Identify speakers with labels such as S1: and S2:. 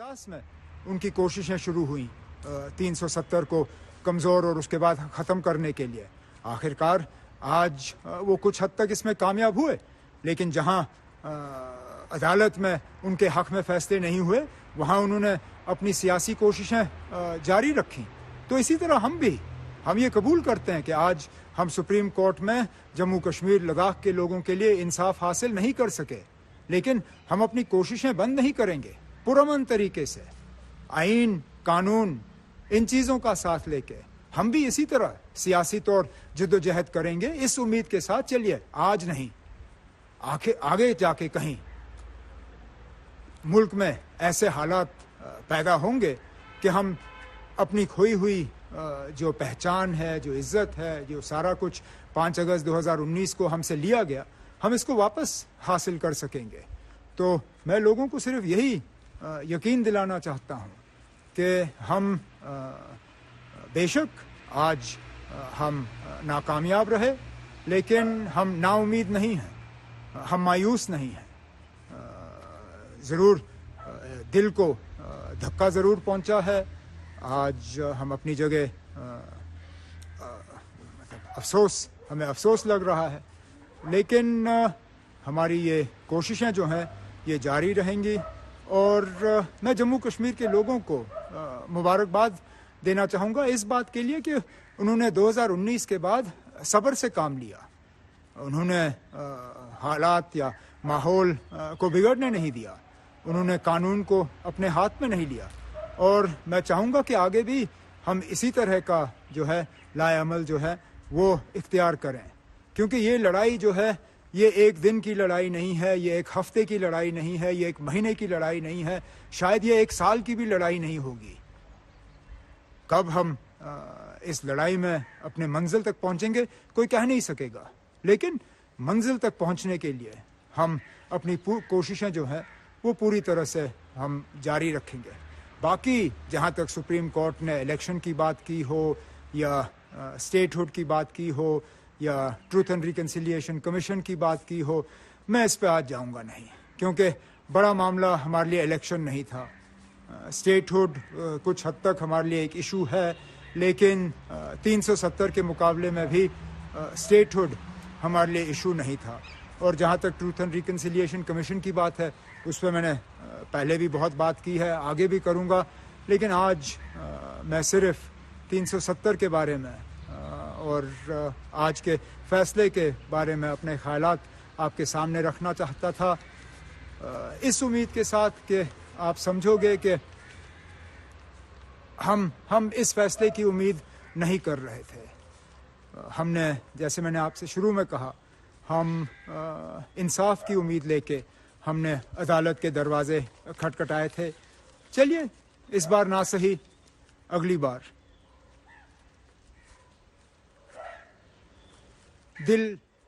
S1: 2050 में उनकी कोशिशें शुरू हुई 370 को कमज़ोर और उसके बाद ख़त्म करने के लिए। आखिरकार आज वो कुछ हद तक इसमें कामयाब हुए, लेकिन जहाँ अदालत में उनके हक़ में फ़ैसले नहीं हुए वहाँ उन्होंने अपनी सियासी कोशिशें जारी रखी। तो इसी तरह हम ये कबूल करते हैं कि आज हम सुप्रीम कोर्ट में जम्मू कश्मीर लद्दाख के लोगों के लिए इंसाफ हासिल नहीं कर सके, लेकिन हम अपनी कोशिशें बंद नहीं करेंगे। पुरअमन तरीके से आइन, कानून, इन चीज़ों का साथ लेके हम भी इसी तरह सियासी तौर जद्दोजहद करेंगे, इस उम्मीद के साथ चलिए आज नहीं आगे जाके कहीं मुल्क में ऐसे हालात पैदा होंगे कि हम अपनी खोई हुई जो पहचान है, जो इज़्ज़त है, जो सारा कुछ 5 अगस्त 2019 को हमसे लिया गया, हम इसको वापस हासिल कर सकेंगे। तो मैं लोगों को सिर्फ यही यकीन दिलाना चाहता हूँ कि हम बेशक आज हम नाकामयाब रहे, लेकिन हम नाउम्मीद नहीं हैं, हम मायूस नहीं हैं। ज़रूर दिल को धक्का ज़रूर पहुंचा है। आज हम अपनी जगह हमें अफसोस लग रहा है, लेकिन हमारी ये कोशिशें जो हैं ये जारी रहेंगी। और मैं जम्मू कश्मीर के लोगों को मुबारकबाद देना चाहूँगा इस बात के लिए कि उन्होंने 2019 के बाद सब्र से काम लिया। उन्होंने हालात या माहौल को बिगड़ने नहीं दिया, उन्होंने कानून को अपने हाथ में नहीं लिया। और मैं चाहूँगा कि आगे भी हम इसी तरह का जो है लाएअमल जो है वो इख्तियार करें, क्योंकि ये लड़ाई जो है ये एक दिन की लड़ाई नहीं है, ये एक हफ्ते की लड़ाई नहीं है, ये एक महीने की लड़ाई नहीं है, शायद ये 1 साल की भी लड़ाई नहीं होगी। कब हम इस लड़ाई में अपने मंजिल तक पहुंचेंगे कोई कह नहीं सकेगा, लेकिन मंजिल तक पहुंचने के लिए हम अपनी कोशिशें जो है वो पूरी तरह से हम जारी रखेंगे। बाकी जहाँ तक सुप्रीम कोर्ट ने इलेक्शन की बात की हो या स्टेटहुड की बात की हो या ट्रूथ एंड रिकन्सिलिएशन कमीशन की बात की हो, मैं इस पे आज जाऊँगा नहीं, क्योंकि बड़ा मामला हमारे लिए इलेक्शन नहीं था। स्टेटहुड कुछ हद तक हमारे लिए एक इशू है, लेकिन 370 के मुकाबले में भी स्टेटहुड हमारे लिए इशू नहीं था। और जहाँ तक ट्रूथ एंड रिकन्सिलिएशन कमीशन की बात है, उस पर मैंने पहले भी बहुत बात की है, आगे भी करूँगा, लेकिन आज मैं सिर्फ 370 के बारे में और आज के फैसले के बारे में अपने ख्यालात आपके सामने रखना चाहता था, इस उम्मीद के साथ कि आप समझोगे कि हम इस फैसले की उम्मीद नहीं कर रहे थे। हमने, जैसे मैंने आपसे शुरू में कहा, हम इंसाफ की उम्मीद लेके हमने अदालत के दरवाजे खटखटाए थे। चलिए इस बार ना सही, अगली बार दिल